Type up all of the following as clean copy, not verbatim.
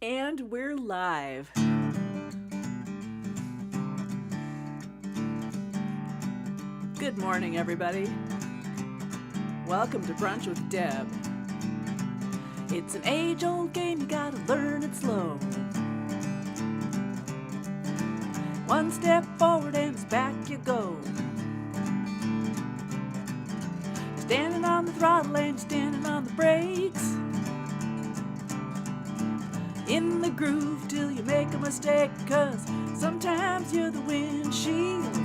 And we're live. Good morning, everybody. Welcome to Brunch with Deb. It's an age-old game, you gotta learn it slow. One step forward and it's back you go. You're standing on the throttle and you're standing on the brakes. In the groove till you make a mistake, 'cause sometimes you're the windshield,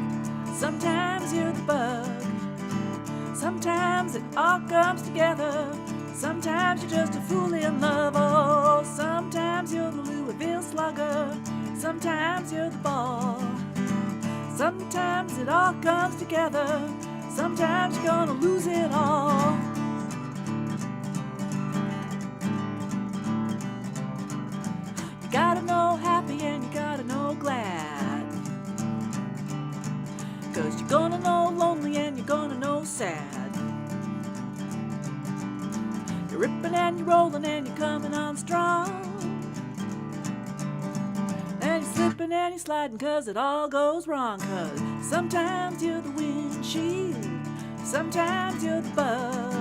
sometimes you're the bug, sometimes it all comes together, sometimes you're just a fool in love. Oh, sometimes you're the Louisville slugger, sometimes you're the ball, sometimes it all comes together, sometimes you're gonna lose it all. You gotta know happy and you gotta know glad, 'cause you're gonna know lonely and you're gonna know sad. You're ripping and you're rolling and you're coming on strong, and you're slipping and you're sliding 'cause it all goes wrong. 'Cause sometimes you're the windshield, sometimes you're the bug,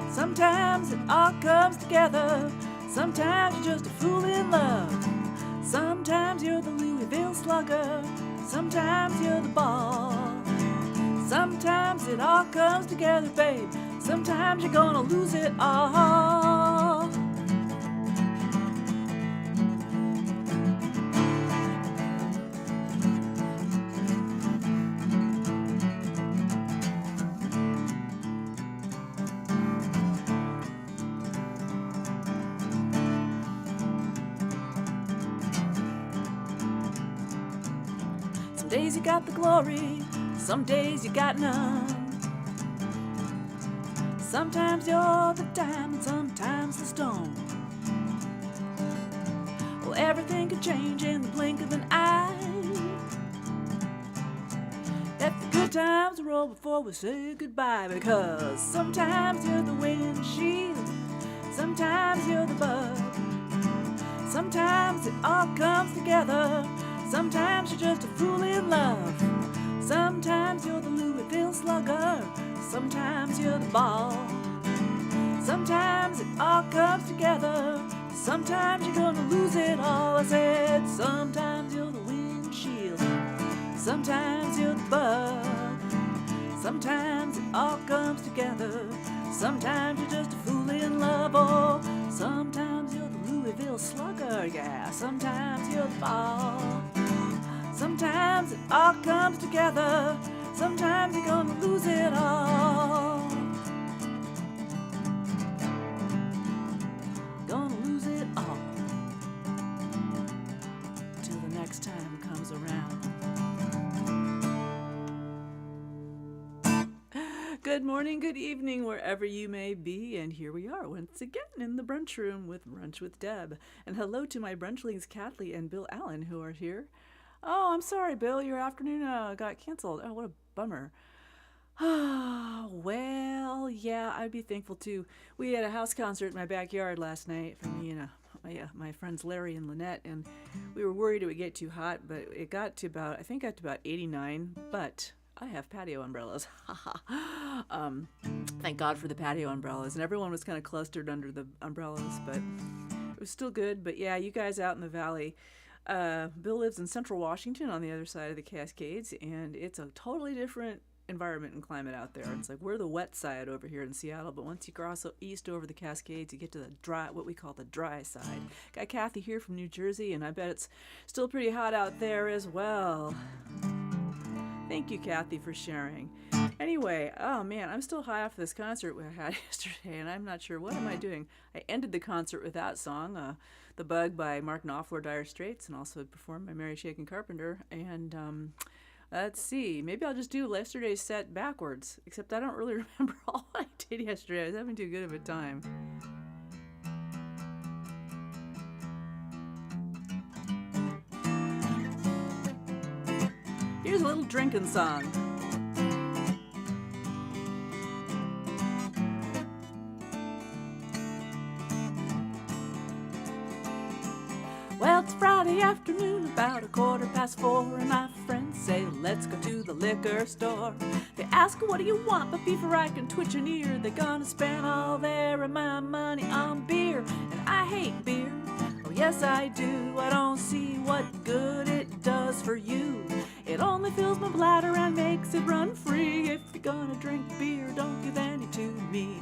sometimes it all comes together, sometimes you're just a fool in love. Sometimes you're the Louisville slugger, sometimes you're the ball, sometimes it all comes together, babe, sometimes you're gonna lose it all. Some days you got the glory, some days you got none. Sometimes you're the diamond, sometimes the stone. Well, everything can change in the blink of an eye. Let the good times roll before we say goodbye, because sometimes you're the windshield, sometimes you're the bug, sometimes it all comes together, sometimes you're just a fool in love. Sometimes you're the Louisville slugger, sometimes you're the ball, sometimes it all comes together, sometimes you're gonna lose it all. I said sometimes you're the windshield, sometimes you're the bug, sometimes it all comes together, sometimes you're just a fool in love. Oh, sometimes you're the Louisville slugger, yeah, sometimes you're the ball, sometimes it all comes together, sometimes you're gonna lose it all. Gonna lose it all till the next time comes around. Good morning, good evening, wherever you may be, and here we are once again in the brunch room with Brunch with Deb. And hello to my brunchlings, Kathleen and Bill Allen, who are here. Oh, I'm sorry, Bill, your afternoon got canceled. Oh, what a bummer. Well, yeah, I'd be thankful too. We had a house concert in my backyard last night for me and my friends Larry and Lynette, and we were worried it would get too hot, but it got to about, I think got to about 89, but I have patio umbrellas. Thank God for the patio umbrellas, and everyone was kind of clustered under the umbrellas, but it was still good. But yeah, you guys out in the valley, Bill lives in central Washington on the other side of the Cascades, and it's a totally different environment and climate out there. It's like we're the wet side over here in Seattle, but once you cross east over the Cascades, you get to the dry, what we call the dry side. Got Kathy here from New Jersey, and I bet it's still pretty hot out there as well. Thank you, Kathy, for sharing. Anyway, oh man, I'm still high off this concert we had yesterday, and I'm not sure what am I doing. I ended the concert with that song, "The Bug" by Mark Knopfler, Dire Straits, and also performed by Mary Shakin Carpenter. And let's see, maybe I'll just do yesterday's set backwards, except I don't really remember all I did yesterday. I was having too good of a time. Here's a little drinking song. Well, it's Friday afternoon, about 4:15, and my friends say, let's go to the liquor store. They ask, what do you want? But before I can twitch an ear, they're gonna spend all their of my money on beer. And I hate beer, oh yes I do. I don't see what good it does for you. It only fills my bladder and makes it run free. If you're gonna drink beer, don't give any to me.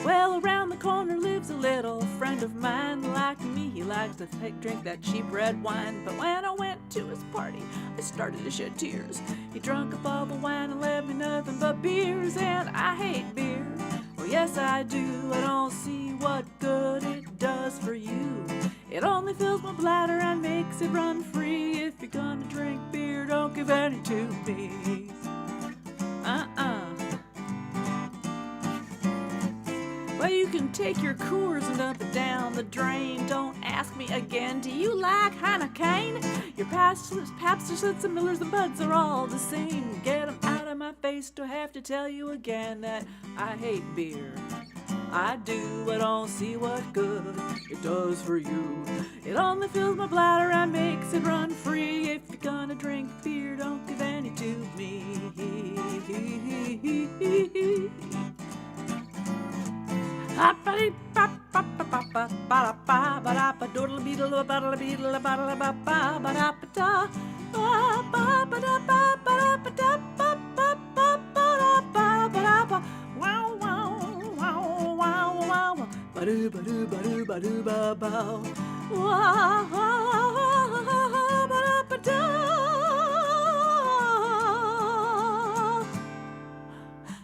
Well, around the corner lives a little friend of mine. Like me, he likes to drink that cheap red wine. But when I went to his party, I started to shed tears. He drunk up all the wine and left me nothing but beers. And I hate beer, oh yes I do. I don't see what good it does for you. It only fills my bladder and makes it run free. If you're gonna drink beer, don't give any to me. Well, you can take your Coors and dump it down the drain. Don't ask me again, do you like Heineken? Your Pabst, Schlitz, and Millers and Buds are all the same. Get them out of my face, do I have to tell you again that I hate beer? I do, I don't see what good it does for you. It only fills my bladder and makes it run free. If you're gonna drink beer, don't give any to me.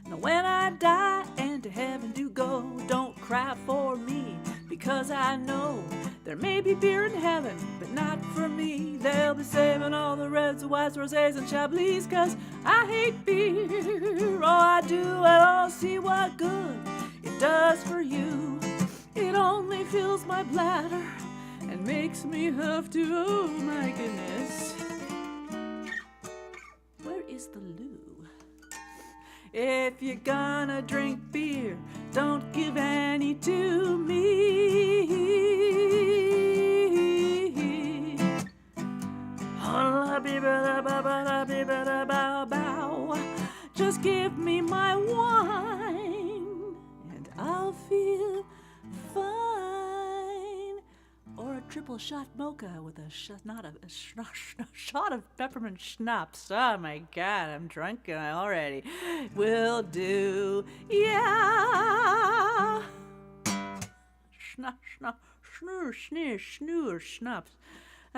Now when I die and to heaven do go, don't cry for me, because I know there may be beer in heaven, but not for me. They'll be saving all the reds, whites, rosés, and chablis, cause I hate beer. Oh, I do, I don't see what good it does for you. It only fills my bladder and makes me have to, oh my goodness. Where is the loo? If you're gonna drink beer, don't give any to me. Just give me my wine and I'll feel fine. Or a triple shot mocha with a shot of peppermint schnapps. Oh my God, I'm drunk already. Will do, yeah. Schnapps.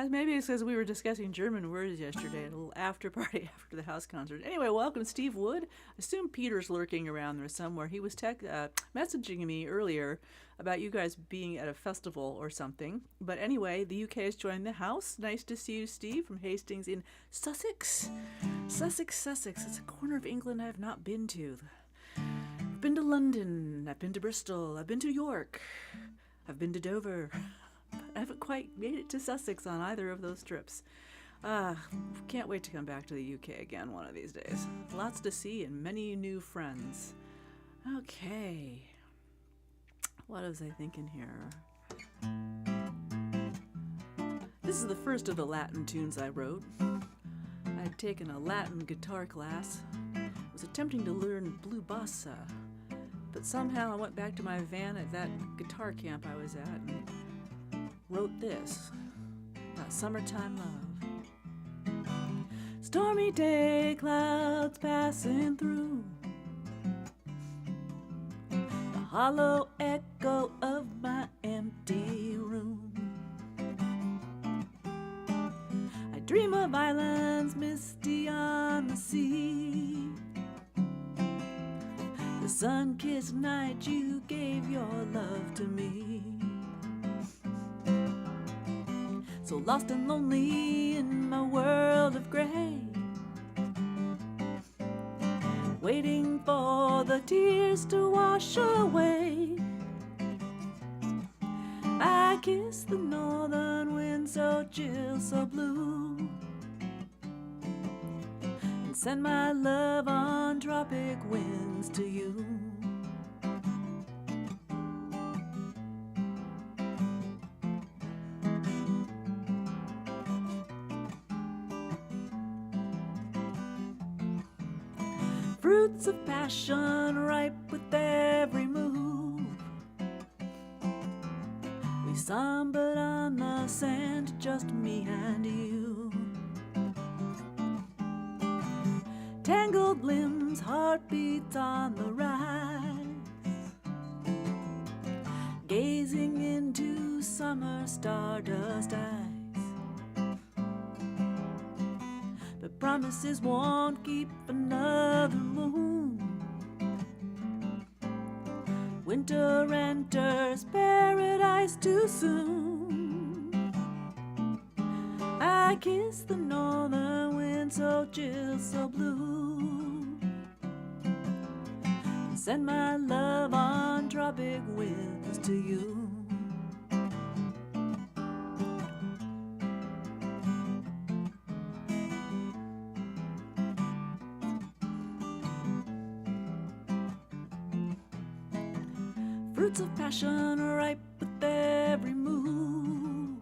Maybe it's because we were discussing German words yesterday at a little after party after the house concert. Anyway, welcome Steve Wood. I assume Peter's lurking around there somewhere. He was messaging me earlier about you guys being at a festival or something. But anyway, the UK has joined the house. Nice to see you, Steve, from Hastings in Sussex. Sussex. It's a corner of England I have not been to. I've been to London. I've been to Bristol. I've been to York. I've been to Dover. I haven't quite made it to Sussex on either of those trips. Can't wait to come back to the UK again one of these days. Lots to see and many new friends. Okay. What was I thinking here? This is the first of the Latin tunes I wrote. I'd taken a Latin guitar class. I was attempting to learn blue bossa, but somehow I went back to my van at that guitar camp I was at and wrote this about summertime love. Stormy day, clouds passing through, the hollow echo of my empty room. I dream of islands misty on the sea, the sun-kissed night you gave your love to me. So lost and lonely in my world of gray, waiting for the tears to wash away. I kiss the northern wind so chill, so blue, and send my love on tropic winds to you. Fruits of passion ripe with every move. We stumbled on the sand, just me and you. Tangled limbs, heartbeats on the rise, gazing into summer stardust eyes. But promises won't keep another moon. Winter enters paradise too soon. I kiss the northern wind so chill, so blue. Send my love on tropic winds to you. Fruits of passion ripe with every move.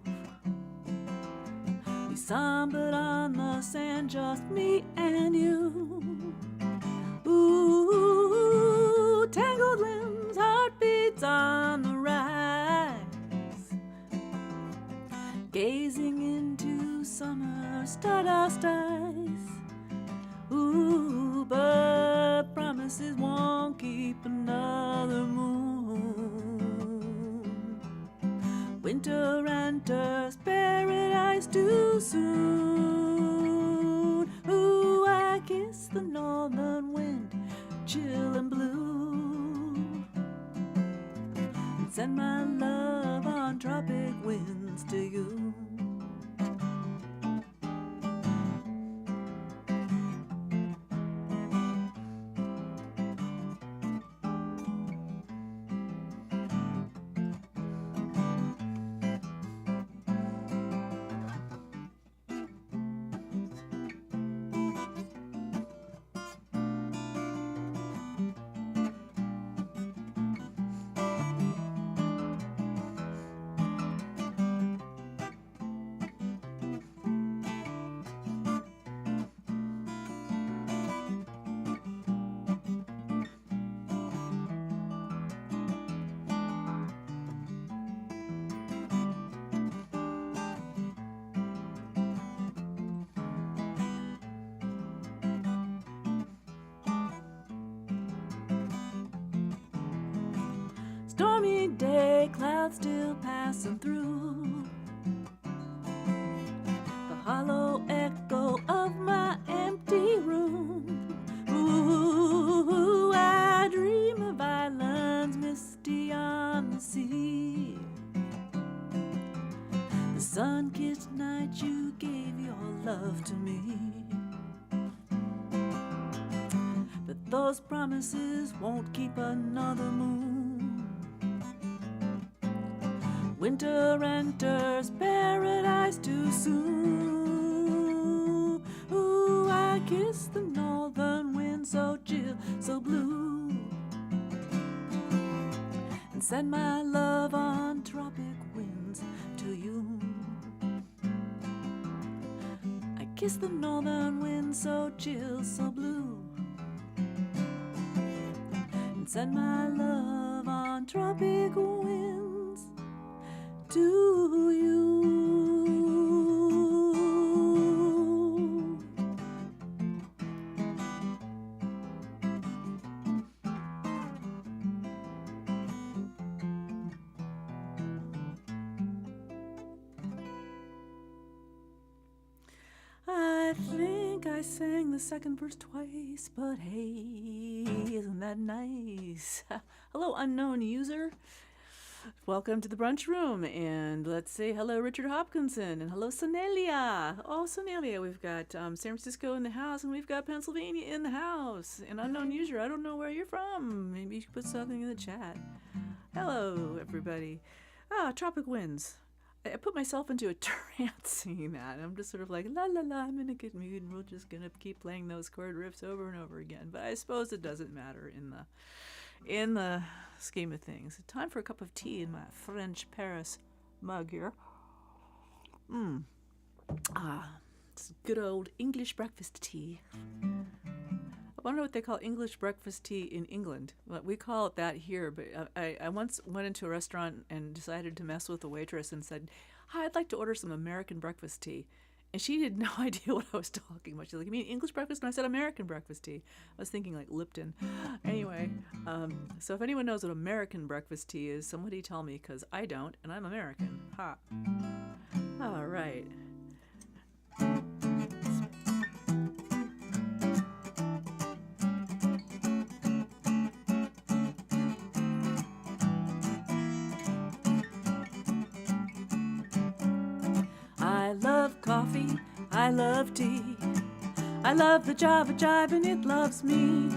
We stumbled on the sand, just me and you. Ooh, tangled limbs, heartbeats on the rise, gazing into summer stardust eyes. Ooh, but promises won't keep another moon. Winter enters paradise too soon. Ooh, I kiss the northern wind, chill and blue. Send my love on tropic winds to you. Stormy day, clouds still passing through. The hollow echo of my empty room. Ooh, I dream of islands misty on the sea. The sun-kissed night you gave your love to me. But those promises won't keep another moon. Winter enters paradise too soon. Ooh, I kiss the northern wind so chill, so blue. And send my love on tropic winds to you. I kiss the northern wind so chill, so blue. And send my love on tropic winds to you. I think I sang the second verse twice, but hey, isn't that nice? Hello, unknown user. Welcome to the brunch room, and let's say hello, Richard Hopkinson, and hello, Sonelia. Oh, Sonelia, we've got San Francisco in the house, and we've got Pennsylvania in the house. And unknown user, I don't know where you're from. Maybe you should put something in the chat. Hello, everybody. Tropic winds. I put myself into a trance singing that. I'm just sort of like, la la la, I'm in a good mood, and we're just gonna keep playing those chord riffs over and over again. But I suppose it doesn't matter in the scheme of things. Time for a cup of tea in my French Paris mug here. It's good old English breakfast tea. wonder what they call English breakfast tea in England. Well, we call it that here, but I once went into a restaurant and decided to mess with the waitress and said, "Hi, I'd like to order some American breakfast tea." And she had no idea what I was talking about. She's like, "You mean English breakfast?" And I said, "American breakfast tea." I was thinking like Lipton. Anyway, so if anyone knows what American breakfast tea is, somebody tell me, because I don't, and I'm American. Ha. All right. I love coffee, I love tea, I love the Java Jive and it loves me.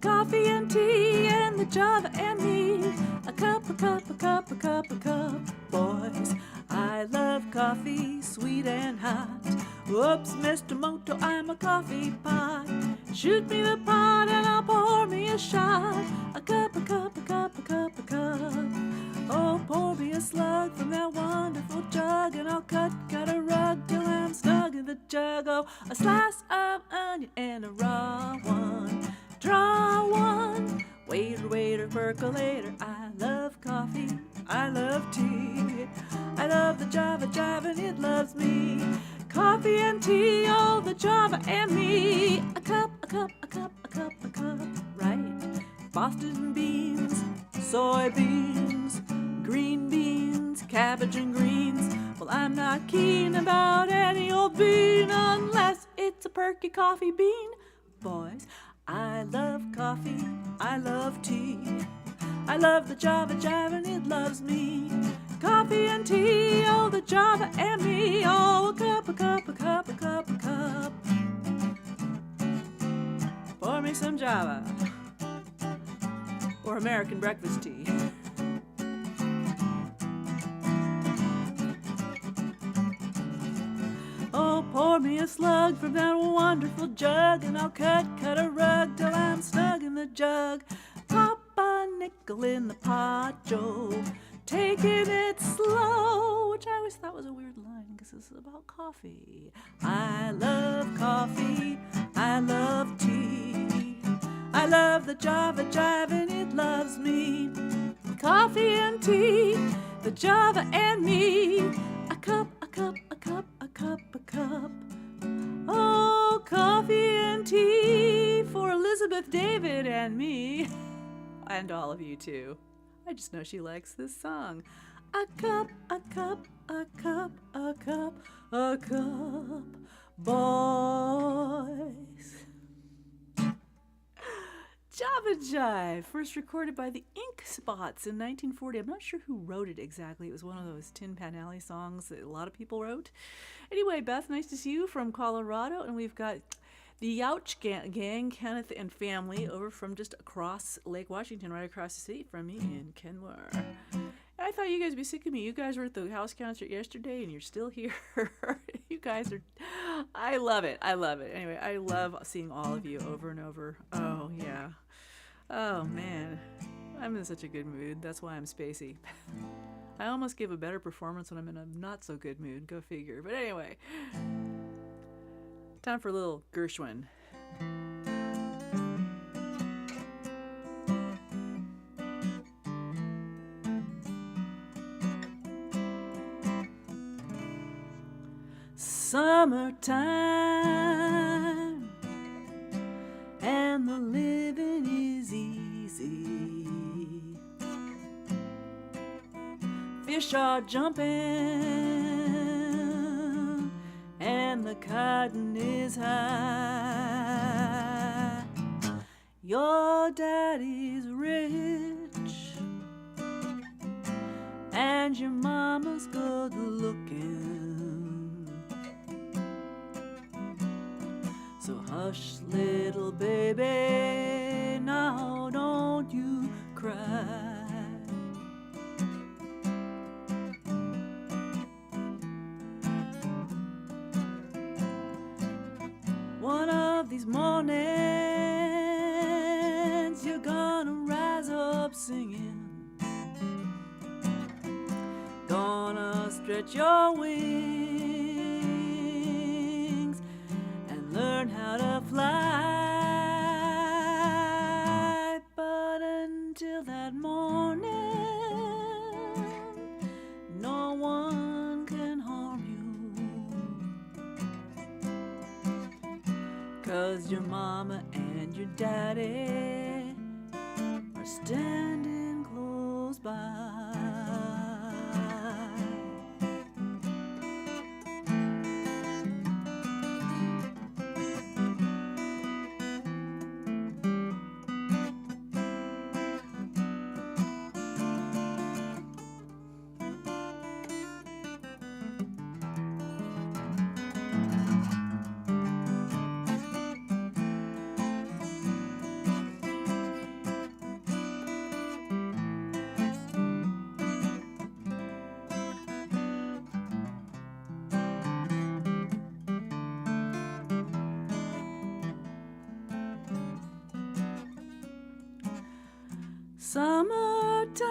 Coffee and tea and the Java and me. A cup, a cup, a cup, a cup, a cup, boys. I love coffee, sweet and hot. Whoops, Mr. Moto, I'm a coffee pot. Shoot me the pot and I'll pour me a shot. A cup, a cup, a cup, a cup, a cup. Oh, pour me a slug from that wonderful jug, and I'll cut a rug till I'm snug in the jug. Oh, a slice of onion and a raw one. Draw one. Waiter, waiter, percolator. I love coffee, I love tea, I love the Java Jive and it loves me. Coffee and tea, oh, the Java and me. A cup, a cup, a cup, a cup, a cup, right? Boston beans, soybeans, green beans, cabbage and greens. Well, I'm not keen about any old bean unless it's a perky coffee bean. Boys, I love coffee, I love tea, I love the Java Jive and it loves me. Coffee and tea, oh, the Java and me. Oh, a cup, a cup, a cup, a cup, a cup. Pour me some Java or American breakfast tea. Oh, pour me a slug from that wonderful jug, and I'll cut a rug till I'm snug in the jug. Pop a nickel in the pot, Joe, taking it slow, which I always thought was a weird line because this is about coffee. I love coffee, I love tea, I love the Java Jive and it loves me. Coffee and tea, the Java and me. A cup, a cup, a cup, a cup, a cup. Oh, coffee and tea for Elizabeth, David, and me. And all of you too. I just know she likes this song. A cup, a cup, a cup, a cup, a cup, boys. Java Jive, first recorded by the Ink Spots in 1940. I'm not sure who wrote it exactly. It was one of those Tin Pan Alley songs that a lot of people wrote. Anyway, Beth, nice to see you from Colorado. And we've got the Youch gang, Kenneth and family, over from just across Lake Washington, right across the city from me in Kenmore. I thought you guys would be sick of me. You guys were at the house concert yesterday and you're still here. You guys are, I love it. I love it. Anyway, I love seeing all of you over and over. Oh, yeah. Oh, man. I'm in such a good mood. That's why I'm spacey. I almost give a better performance when I'm in a not so good mood. Go figure. But anyway, time for a little Gershwin. Summertime and the living is easy. Fish are jumping and the cotton is high. Your daddy's rich and your mama's good looking. So hush, little baby, now don't you cry. One of these mornings you're gonna rise up singing, gonna stretch your wings and learn how to fly. that morning, no one can harm you, 'cause your mama and your daddy are standing close by. Summertime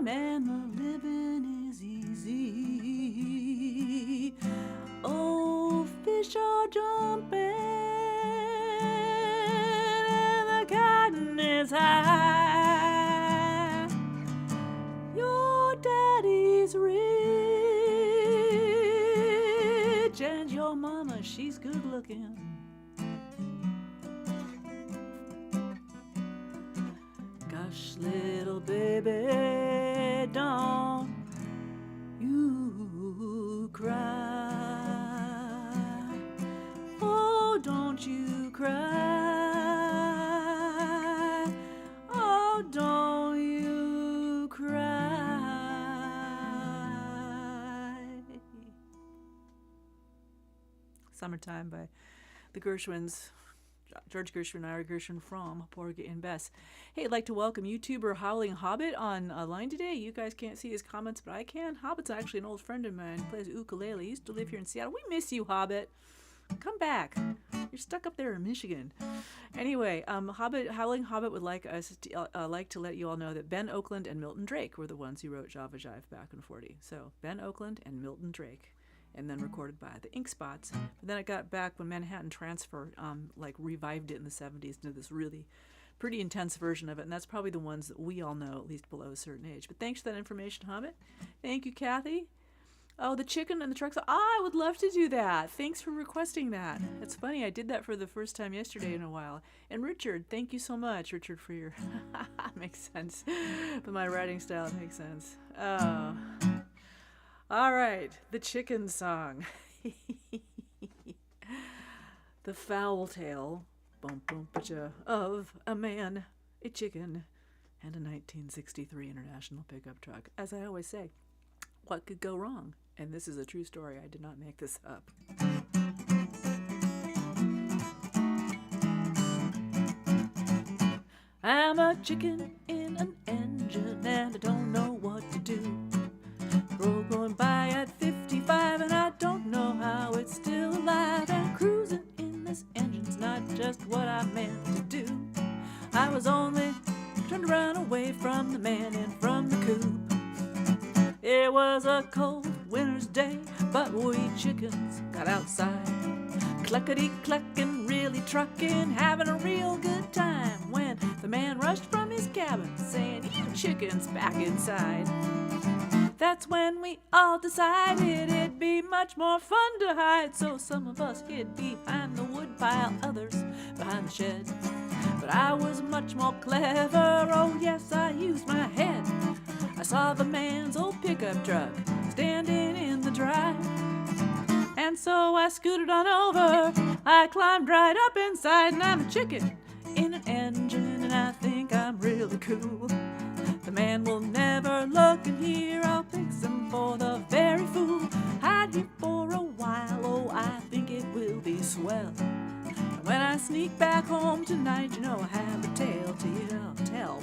and the living is easy. Oh, fish are jumping and the cotton is high. Your daddy's rich and your mama, she's good looking. Gosh, little baby, don't you cry. Oh, don't you cry. Oh, don't you cry. Summertime by the Gershwins. George Gershwin, Ira Gershwin from Porgy and Bess. Hey, I'd like to welcome YouTuber Howling Hobbit on line today. You guys can't see his comments, but I can. Hobbit's actually an old friend of mine. He plays ukulele. He used to live here in Seattle. We miss you, Hobbit. Come back. You're stuck up there in Michigan. Anyway, Howling Hobbit would like us to, like to let you all know that Ben Oakland and Milton Drake were the ones who wrote Java Jive back in 40. So Ben Oakland and Milton Drake. And then recorded by the Ink Spots. But then it got back when Manhattan Transfer revived it in the 70s into this really pretty intense version of it. And that's probably the ones that we all know, at least below a certain age. But thanks for that information, Hobbit. Thank you, Kathy. Oh, the chicken and the trucks. I would love to do that. Thanks for requesting that. It's funny, I did that for the first time yesterday in a while. And Richard, thank you so much, Richard, for your... makes sense. But my writing style makes sense. Oh... All right, the chicken song. The foul tale of a man, a chicken, and a 1963 International pickup truck. As I always say, what could go wrong? And this is a true story. I did not make this up. I'm a chicken in an engine and I don't know what to do. Road going by at 55 and I don't know how it's still alive. And cruising in this engine's not just what I meant to do. I was only trying to run away from the man and from the coop. It was a cold winter's day, but we chickens got outside, cluckety-clucking, really trucking, having a real good time, when the man rushed from his cabin saying, "You chickens back inside." That's when we all decided it'd be much more fun to hide. So some of us hid behind the woodpile, others behind the shed. But I was much more clever, oh yes, I used my head. I saw the man's old pickup truck standing in the drive. And so I scooted on over, I climbed right up inside, and I'm a chicken in an engine, and I think I'm really cool. The man will never look in here, I'll fix him for the very fool. Hide here for a while, oh, I think it will be swell. And when I sneak back home tonight, you know I have a tale to tell.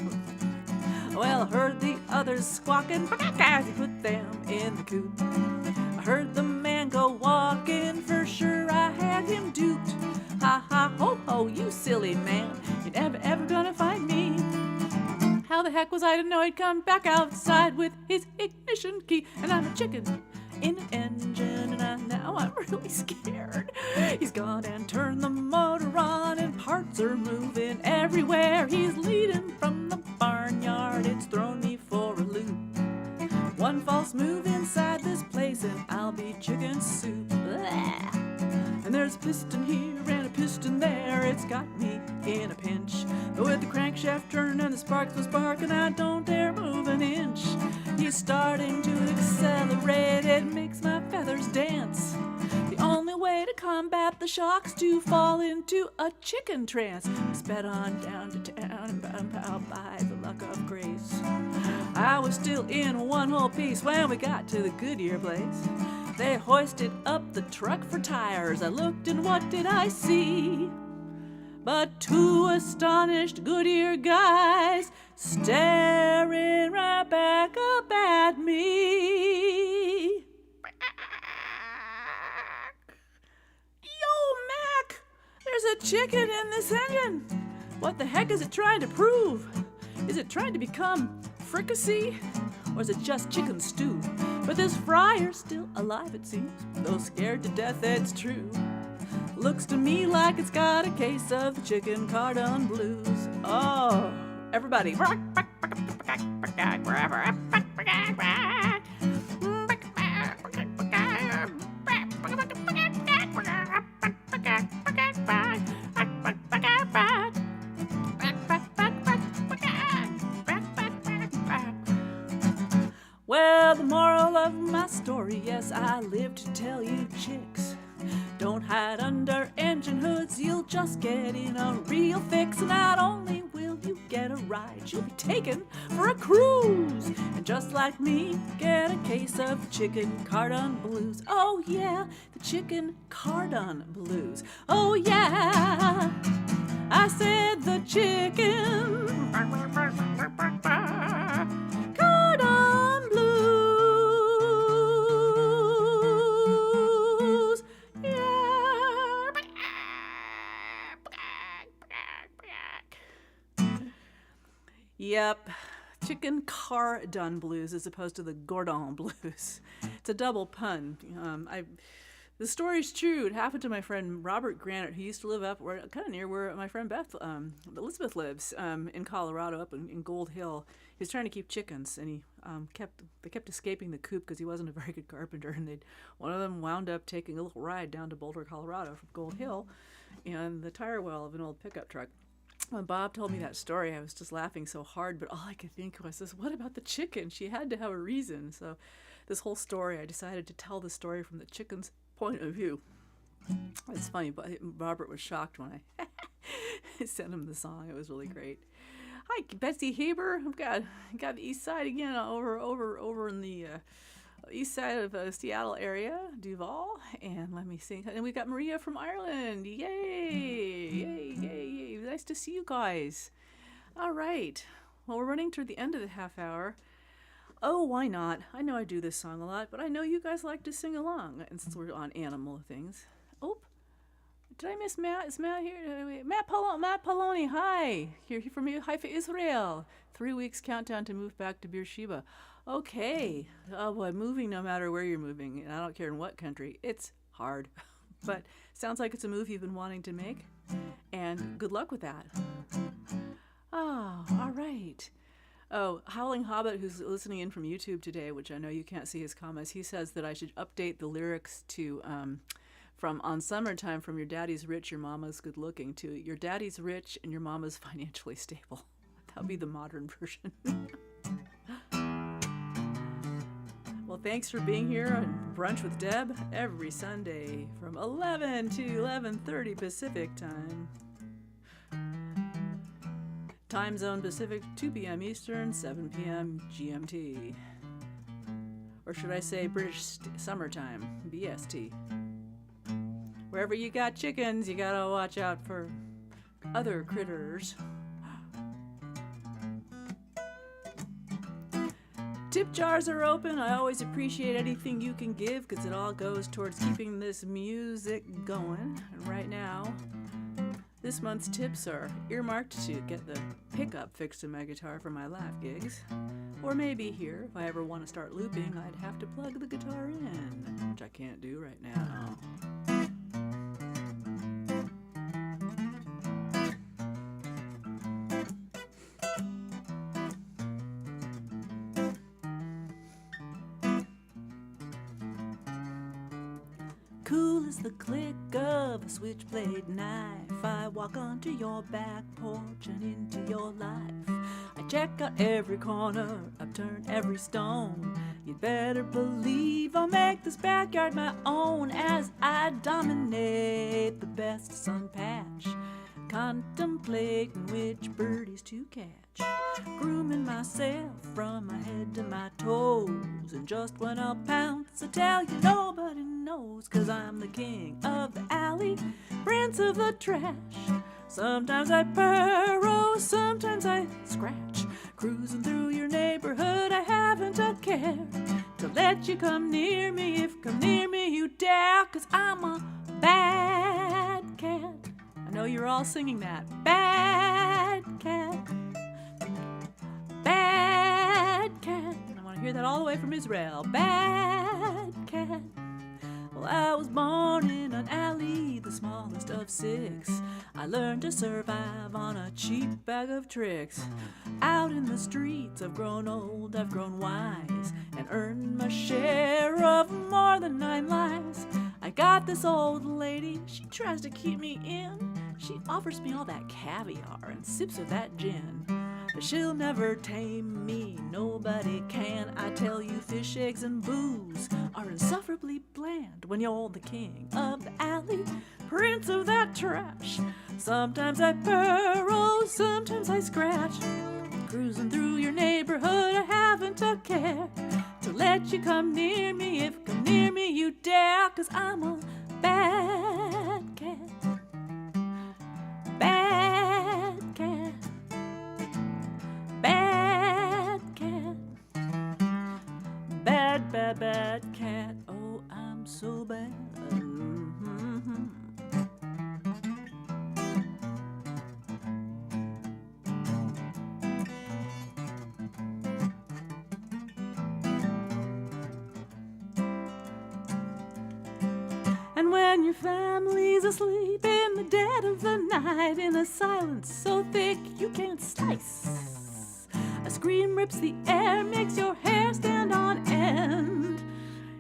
Well, I heard the others squawking as he put them in the coop. I heard the man go walking, for sure I had him duped. Ha ha ho ho, you silly man, you're never ever gonna find me. How the heck was I to know he'd come back outside with his ignition key? And I'm a chicken in an engine, and now I'm really scared. He's gone and turned the motor on, and parts are moving everywhere. He's leading move inside this place and I'll be chicken soup. Blah. And there's a piston here and a piston there, it's got me in a pinch. But with the crankshaft turning and the sparks was sparking, I don't dare move an inch. He's starting to accelerate, it makes my feathers dance. The only way to combat the shock's to fall into a chicken trance. I sped on down to town and bound by the luck of grace. I was still in one whole piece when we got to the Goodyear place. They hoisted up the truck for tires. I looked and what did I see? But two astonished Goodyear guys staring right back up at me. Yo, Mac! There's a chicken in this engine! What the heck is it trying to prove? Is it trying to become fricassee? Or is it just chicken stew? But this fryer's still alive, it seems, though scared to death, it's true. Looks to me like it's got a case of the chicken cardon blues. Oh, everybody. Well, the moral of my story, yes, I live to tell you chicks. Don't hide under engine hoods, you'll just get in a real fix. And not only will you get a ride, you'll be taken for a cruise. And just like me, get a case of the chicken cardon blues. Oh yeah, the chicken cardon blues. Oh yeah, I said the chicken cardon blues. Yeah. Yep. Chicken cardon blues as opposed to the Gordon blues. It's a double pun. The story's true. It happened to my friend Robert Granite, who used to live up where, kind of near where my friend Elizabeth lives, in Colorado, up in Gold Hill. He was trying to keep chickens, and they kept escaping the coop because he wasn't a very good carpenter. And one of them wound up taking a little ride down to Boulder, Colorado, from Gold Hill, in the tire well of an old pickup truck. When Bob told me that story, I was just laughing so hard, but all I could think was, what about the chicken? She had to have a reason. So this whole story, I decided to tell the story from the chicken's point of view. It's funny, but Robert was shocked when I sent him the song. It was really great. Hi, Betsy Haber. I've got the east side again, over in the east side of Seattle area, Duval, and let me see. And we got Maria from Ireland. Yay! Yay! Yay! Yay! Nice to see you guys. All right. Well, we're running toward the end of the half hour. Oh, why not? I know I do this song a lot, but I know you guys like to sing along, and since we're on animal things. Oh, did I miss Matt? Is Matt here? Wait, Matt Poloni, hi. Here from Haifa, Israel. 3 weeks countdown to move back to Beersheba. Okay. Oh boy, moving no matter where you're moving, and I don't care in what country, it's hard. But sounds like it's a move you've been wanting to make, and good luck with that. Oh, all right. Oh, Howling Hobbit, who's listening in from YouTube today, which I know you can't see his comments, he says that I should update the lyrics to from On Summertime from Your Daddy's Rich, Your Mama's Good Looking to Your Daddy's Rich and Your Mama's Financially Stable. That would be the modern version. Well, thanks for being here on Brunch with Deb every Sunday from 11 to 11:30 Pacific Time. Time Zone Pacific, 2 p.m. Eastern, 7 p.m. GMT. Or should I say British Summertime, BST. Wherever you got chickens, you gotta watch out for other critters. Tip jars are open. I always appreciate anything you can give because it all goes towards keeping this music going. And right now, this month's tips are earmarked to get the pickup fixed in my guitar for my laugh gigs. Or maybe here, if I ever want to start looping, I'd have to plug the guitar in, which I can't do right now. cool as the click of a switchblade knife. I walk onto your back porch and into your life. I check out every corner, I've turned every stone. You'd better believe I'll make this backyard my own as I dominate the best sun patch, contemplating which birdies to catch, grooming myself from my head to my toes. And just when I'll pounce, I tell you nobody knows, 'cause I'm the king of the alley, prince of the trash. Sometimes I purr, oh, sometimes I scratch, cruising through your neighborhood. I haven't a care to let you come near me, if come near me you dare, 'cause I'm a bad cat. I know you're all singing that. Bad cat. Bad cat. And I want to hear that all the way from Israel. Bad cat. Well, I was born in an alley, the smallest of 6. I learned to survive on a cheap bag of tricks. Out in the streets, I've grown old, I've grown wise, and earned my share of more than 9 lives. I got this old lady, she tries to keep me in. She offers me all that caviar and sips of that gin. But she'll never tame me, nobody can. I tell you, fish, eggs, and booze are insufferably bland when you're the king of the alley, prince of that trash. Sometimes I purr, oh, sometimes I scratch, cruising through your neighborhood. I haven't a care to let you come near me, if come near me you dare, 'cause I'm a bad cat. Bad cat. Bad cat. Bad, bad, bad cat. Oh, I'm so bad. And when your family's asleep in the dead of the night, in a silence so thick you can't slice, a scream rips the air, makes your hair stand on end.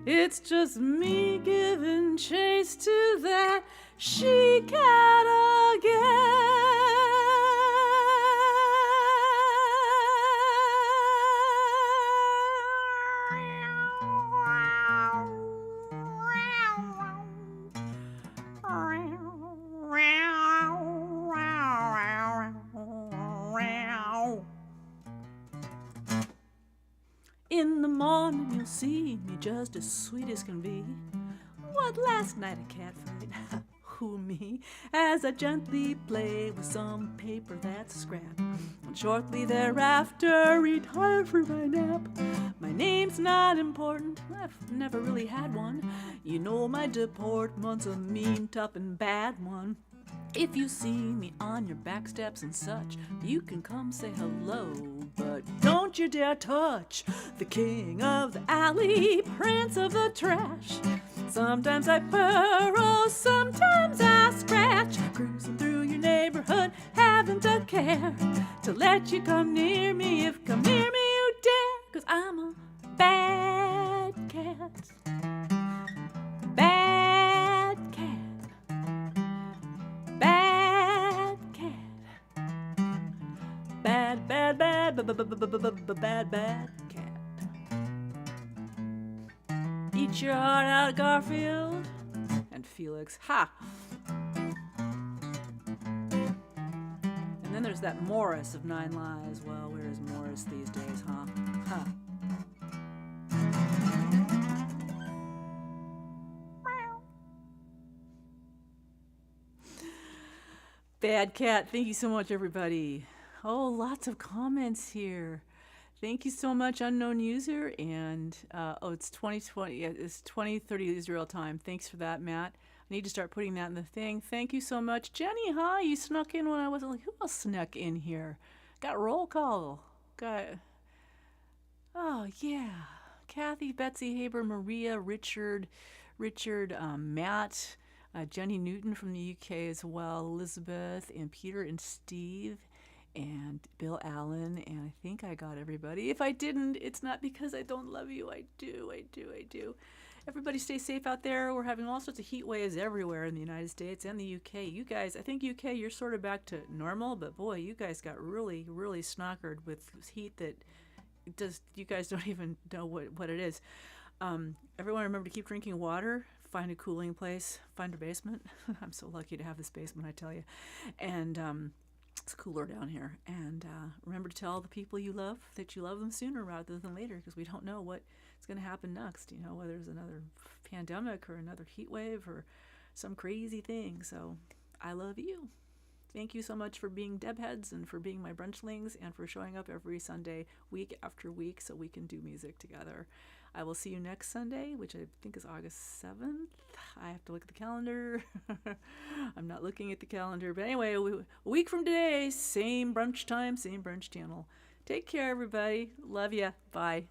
It's just me giving chase to that she-cat In the morning you'll see me just as sweet as can be. What, last night a cat fight? Who, me? As I gently play with some paper that's scrap, and shortly thereafter retire for my nap. My name's not important, I've never really had one. You know my deportment's a mean, tough, and bad one. If you see me on your back steps and such, you can come say hello, but don't you dare touch the king of the alley, prince of the trash. Sometimes I purr, oh, sometimes I scratch, cruising through your neighborhood, haven't a care to let you come near me, if come near me you dare, 'cause I'm a bad cat. Bad cat. Bad cat. Bad, bad, bad, bad, bad cat. Eat your heart out, Garfield. And Felix, ha! And then there's that Morris of 9 Lives. Well, where is Morris these days, huh? Huh. Bad cat. Thank you so much, everybody. Oh, lots of comments here. Thank you so much, unknown user. And it's 2020. It's 20:30 Israel time. Thanks for that, Matt. I need to start putting that in the thing. Thank you so much, Jenny. Hi, you snuck in when I wasn't like. Who else snuck in here? Got roll call. Oh yeah, Kathy, Betsy, Haber, Maria, Richard, Matt. Jenny Newton from the UK as well, Elizabeth and Peter and Steve and Bill Allen, and I think I got everybody. If I didn't, it's not because I don't love you. I do. Everybody stay safe out there. We're having all sorts of heat waves everywhere in the United States and the UK. You guys, I think UK, you're sort of back to normal, but boy, you guys got really, really snockered with heat that just, you guys don't even know what it is. Everyone remember to keep drinking water, find a cooling place, find a basement. I'm so lucky to have this basement, I tell you. And it's cooler down here. And remember to tell the people you love that you love them sooner rather than later, because we don't know what's going to happen next, you know, whether it's another pandemic or another heat wave or some crazy thing. So I love you. Thank you so much for being Deb-Heads and for being my brunchlings and for showing up every Sunday, week after week, so we can do music together. I will see you next Sunday, which I think is August 7th. I have to look at the calendar. I'm not looking at the calendar. But anyway, a week from today, same brunch time, same brunch channel. Take care, everybody. Love ya. Bye.